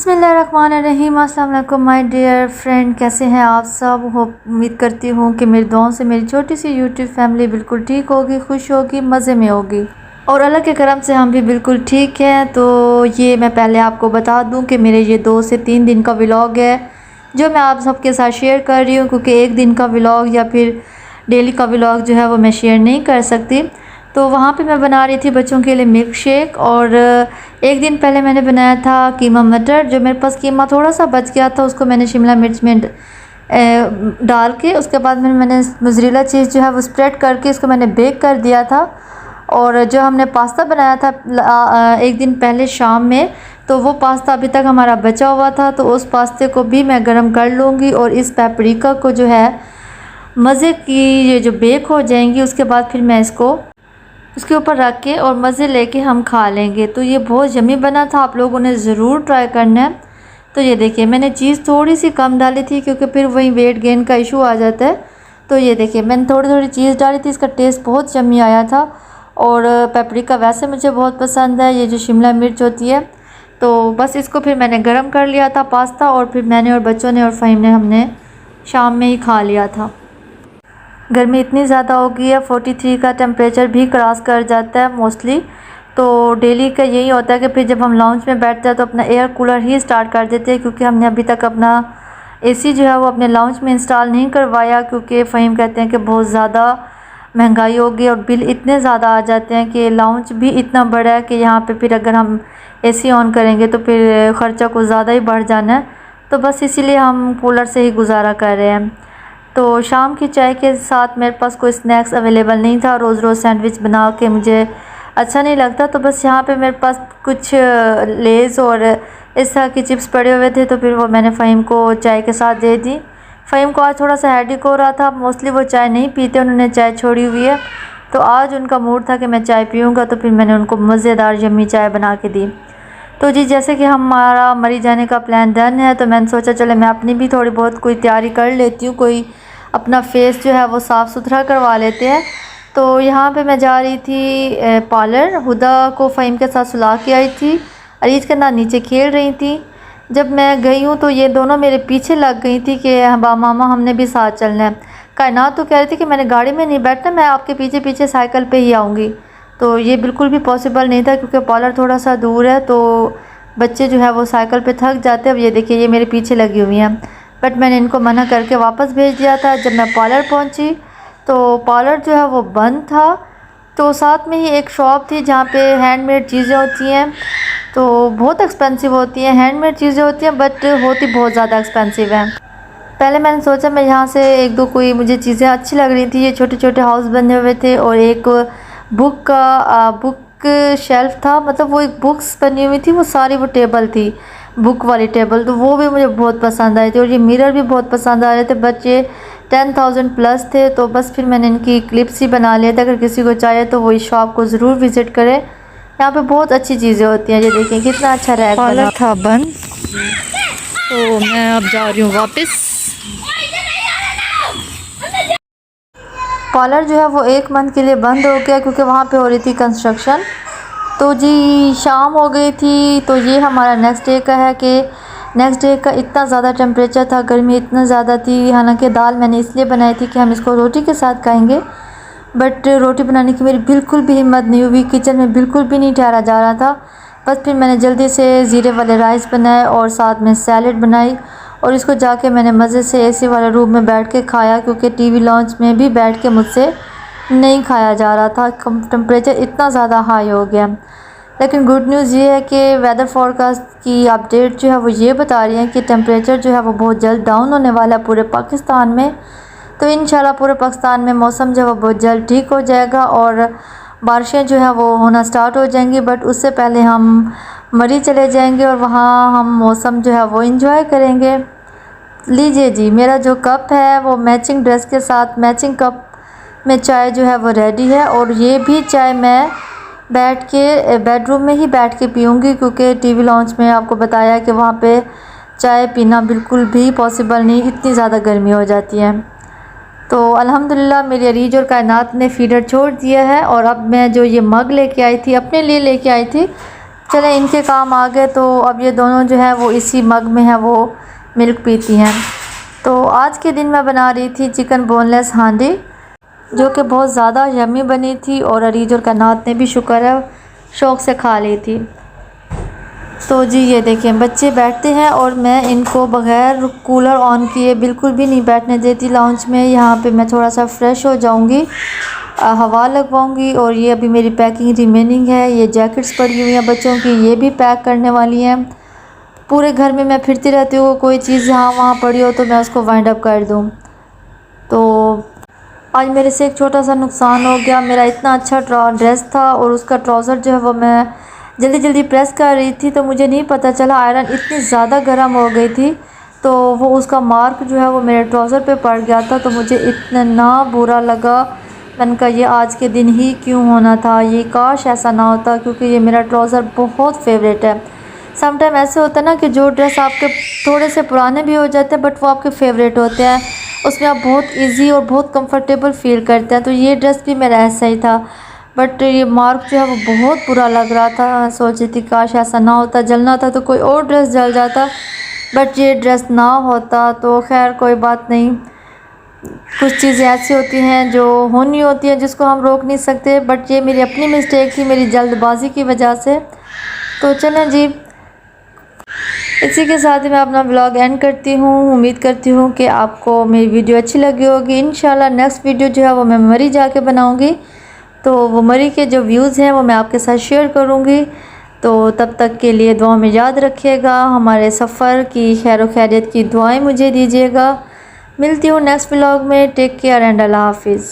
बिस्मिल्लाहिर्रहमानिर्रहीम। अस्सलाम वालेकुम माय डियर फ्रेंड, कैसे हैं आप सब। उम्मीद करती हूँ कि मेरी दुआओं से मेरी छोटी सी यूट्यूब फैमिली बिल्कुल ठीक होगी, खुश होगी, मज़े में होगी और अल्लाह के करम से हम भी बिल्कुल ठीक हैं। तो ये मैं पहले आपको बता दूँ कि मेरे ये 2 से 3 दिन का व्लॉग है जो मैं आप सबके साथ शेयर कर रही हूँ, क्योंकि एक दिन का व्लॉग या फिर डेली का व्लॉग जो है वो मैं शेयर नहीं कर सकती। तो वहाँ पे मैं बना रही थी बच्चों के लिए मिल्क शेक, और एक दिन पहले मैंने बनाया था कीमा मटर। जो मेरे पास कीमा थोड़ा सा बच गया था उसको मैंने शिमला मिर्च में डाल के उसके बाद मैंने मोज़रेला चीज़ जो है वो स्प्रेड करके इसको मैंने बेक कर दिया था। और जो हमने पास्ता बनाया था एक दिन पहले शाम में, तो वो पास्ता अभी तक हमारा बचा हुआ था, तो उस पास्ते को भी मैं गर्म कर लूँगी और इस पेपरिका को जो है मज़े की ये जो बेक हो जाएंगी उसके बाद फिर मैं इसको उसके ऊपर रख के और मज़े लेके हम खा लेंगे। तो ये बहुत यम्मी बना था, आप लोगों ने ज़रूर ट्राई करना है। तो ये देखिए मैंने चीज़ थोड़ी सी कम डाली थी क्योंकि फिर वही वेट गेन का इशू आ जाता है। तो ये देखिए मैंने थोड़ी थोड़ी चीज़ डाली थी, इसका टेस्ट बहुत यम्मी आया था। और पेपरिका वैसे मुझे बहुत पसंद है, ये जो शिमला मिर्च होती है। तो बस इसको फिर मैंने गर्म कर लिया था पास्ता, और फिर मैंने और बच्चों ने और फ़हीम ने हमने शाम में ही खा लिया था। गर्मी इतनी ज़्यादा हो गई है, 43 का टेम्परेचर भी क्रॉस कर जाता है मोस्टली। तो डेली का यही होता है कि फिर जब हम लाउंज में बैठते हैं तो अपना एयर कूलर ही स्टार्ट कर देते हैं, क्योंकि हमने अभी तक अपना एसी जो है वो अपने लाउंज में इंस्टॉल नहीं करवाया, क्योंकि फ़हीम कहते हैं कि बहुत ज़्यादा महंगाई होगी और बिल इतने ज़्यादा आ जाते हैं कि लाउंज भी इतना बड़ा है कि यहाँ पे फिर अगर हम एसी ऑन करेंगे तो फिर ख़र्चा कुछ ज़्यादा ही बढ़ जाना है। तो बस इसीलिए हम कूलर से ही गुजारा कर रहे हैं। तो शाम की चाय के साथ मेरे पास कोई स्नैक्स अवेलेबल नहीं था, रोज़ रोज़ सैंडविच बना के मुझे अच्छा नहीं लगता। तो बस यहाँ पे मेरे पास कुछ लेज़ और इस तरह की चिप्स पड़े हुए थे, तो फिर वो मैंने फ़हीम को चाय के साथ दे दी। फ़हीम को आज थोड़ा सा हेडेक हो रहा था, मोस्टली वो चाय नहीं पीते, उन्होंने चाय छोड़ी हुई है। तो आज उनका मूड था कि मैं चाय पीऊँगा, तो फिर मैंने उनको मज़ेदार यम्मी चाय बना के दी। तो जी जैसे कि हमारा मरी जाने का प्लान डन है, तो मैंने सोचा चले मैं अपनी भी थोड़ी बहुत कोई तैयारी कर लेती हूँ, कोई अपना फेस जो है वो साफ़ सुथरा करवा लेते हैं। तो यहाँ पे मैं जा रही थी पार्लर, हुदा को फ़हीम के साथ सुला के आई थी, अरीज के साथ नीचे खेल रही थी। जब मैं गई हूँ तो ये दोनों मेरे पीछे लग गई थी कि मामा हमने भी साथ चलना है। कायनात तो कह रही थी कि मैंने गाड़ी में नहीं बैठना, मैं आपके पीछे पीछे साइकिल पे ही आऊँगी। तो ये बिल्कुल भी पॉसिबल नहीं था, क्योंकि पार्लर थोड़ा सा दूर है, तो बच्चे जो है वो साइकिल पे थक जाते हैं। अब ये देखिए ये मेरे पीछे लगी हुई हैं, बट मैंने इनको मना करके वापस भेज दिया था। जब मैं पार्लर पहुंची तो पार्लर जो है वो बंद था। तो साथ में ही एक शॉप थी जहाँ पे हैंडमेड चीज़ें होती हैं, तो बहुत एक्सपेंसिव होती हैं, हैंडमेड चीज़ें होती हैं बट होती बहुत ज़्यादा एक्सपेंसिव हैं। पहले मैंने सोचा मैं यहाँ से एक दो कोई मुझे चीज़ें अच्छी लग रही थी, ये छोटे छोटे हाउस बने हुए थे और एक बुक शेल्फ था, मतलब वो एक बुक्स बनी हुई थी, वो सारी वो टेबल थी, बुक वाली टेबल, तो वो भी मुझे बहुत पसंद आई थी। और ये मिरर भी बहुत पसंद आ रहे थे, बच्चे 10,000 प्लस थे। तो बस फिर मैंने इनकी क्लिप्स ही बना लिया था, अगर किसी को चाहिए तो वो इस शॉप को ज़रूर विज़िट करें, यहाँ पे बहुत अच्छी चीज़ें होती हैं। ये देखिए कितना अच्छा रैक बना था बंद। तो मैं अब जा रही हूँ वापस। पार्लर जो है वो 1 मंथ के लिए बंद हो गया, क्योंकि वहाँ पे हो रही थी कंस्ट्रक्शन। तो जी शाम हो गई थी। तो ये हमारा नेक्स्ट डे का है कि नेक्स्ट डे का इतना ज़्यादा टेम्परेचर था, गर्मी इतना ज़्यादा थी। हालांकि दाल मैंने इसलिए बनाई थी कि हम इसको रोटी के साथ खाएंगे, बट रोटी बनाने की मेरी बिल्कुल भी हिम्मत नहीं हुई, किचन में बिल्कुल भी नहीं ठहरा जा रहा था। बस फिर मैंने जल्दी से ज़ीरे वाले राइस बनाए और साथ में सैलड बनाई, और इसको जाके मैंने मज़े से एसी वाले रूम में बैठ के खाया, क्योंकि टीवी लॉन्च में भी बैठ के मुझसे नहीं खाया जा रहा था, टेम्परेचर इतना ज़्यादा हाई हो गया। लेकिन गुड न्यूज़ ये है कि वेदर फोरकास्ट की अपडेट जो है वो ये बता रही है कि टेम्परेचर जो है वो बहुत जल्द डाउन होने वाला है पूरे पाकिस्तान में। तो इंशाल्लाह पूरे पाकिस्तान में मौसम जो है वो बहुत जल्द ठीक हो जाएगा और बारिशें जो है वो होना स्टार्ट हो जाएंगी। बट उससे पहले हम मरी चले जाएंगे और वहाँ हम मौसम जो है वो इंजॉय करेंगे। लीजिए जी मेरा जो कप है वो मैचिंग ड्रेस के साथ मैचिंग कप में चाय जो है वो रेडी है, और ये भी चाय मैं बैठ के बेडरूम में ही बैठ के पीऊँगी, क्योंकि टीवी लॉन्च में आपको बताया कि वहाँ पे चाय पीना बिल्कुल भी पॉसिबल नहीं, इतनी ज़्यादा गर्मी हो जाती है। तो अल्हम्दुलिल्लाह मेरी अरीज और कायनात ने फीडर छोड़ दिया है, और अब मैं जो ये मग लेके आई थी अपने लिए लेके आई थी चले इनके काम आ गए। तो अब ये दोनों जो है वो इसी मग में है वो मिल्क पीती हैं। तो आज के दिन मैं बना रही थी चिकन बोनलेस हांडी, जो कि बहुत ज़्यादा यम्मी बनी थी और अरीज और कन्नात ने भी शुक्र है शौक़ से खा ली थी। तो जी ये देखें बच्चे बैठते हैं और मैं इनको बग़ैर कूलर ऑन किए बिल्कुल भी नहीं बैठने देती लाउंज में। यहाँ पे मैं थोड़ा सा फ़्रेश हो जाऊँगी, हवा लगवाऊँगी। और ये अभी मेरी पैकिंग रिमेनिंग है। ये जैकेट्स पड़ी हुई हैं बच्चों की, ये भी पैक करने वाली हैं। पूरे घर में मैं फिरती रहती हूँ, कोई चीज़ यहाँ वहाँ पड़ी हो तो मैं उसको वाइंड अप कर दूँ। तो आज मेरे से एक छोटा सा नुकसान हो गया। मेरा इतना अच्छा ड्रेस था और उसका ट्राउज़र जो है वो मैं जल्दी जल्दी प्रेस कर रही थी, तो मुझे नहीं पता चला आयरन इतनी ज़्यादा गर्म हो गई थी, तो वो उसका मार्क जो है वो मेरे ट्राउज़र पे पड़ गया था। तो मुझे इतना बुरा लगा, मैंने कहा ये आज के दिन ही क्यों होना था, ये काश ऐसा ना होता, क्योंकि ये मेरा ट्राउज़र बहुत फेवरेट है। समटाइम ऐसे होता है ना कि जो ड्रेस आपके थोड़े से पुराने भी हो जाते हैं बट वो आपके फेवरेट होते हैं, उसमें आप बहुत इजी और बहुत कंफर्टेबल फील करते हैं। तो ये ड्रेस भी मेरा ऐसा ही था, बट ये मार्क जो है वो बहुत बुरा लग रहा था। सोच रही थी काश ऐसा ना होता, जलना था तो कोई और ड्रेस जल जाता, बट ये ड्रेस ना होता। तो खैर कोई बात नहीं, कुछ चीज़ें ऐसी होती हैं जो होनी होती हैं जिसको हम रोक नहीं सकते, बट ये मेरी अपनी मिस्टेक थी, मेरी जल्दबाजी की वजह से। तो चलें जी, इसी के साथ ही मैं अपना ब्लॉग एंड करती हूँ। उम्मीद करती हूँ कि आपको मेरी वीडियो अच्छी लगी होगी। इंशाल्लाह नेक्स्ट वीडियो जो है वो मैं मरी जाके बनाऊँगी, तो वो मरी के जो व्यूज़ हैं वो मैं आपके साथ शेयर करूँगी। तो तब तक के लिए दुआ में याद रखिएगा, हमारे सफ़र की खैर व खैरियत की दुआएं मुझे दीजिएगा। मिलती हूँ नेक्स्ट ब्लॉग में। टेक केयर एंड अल्लाह हाफिज़।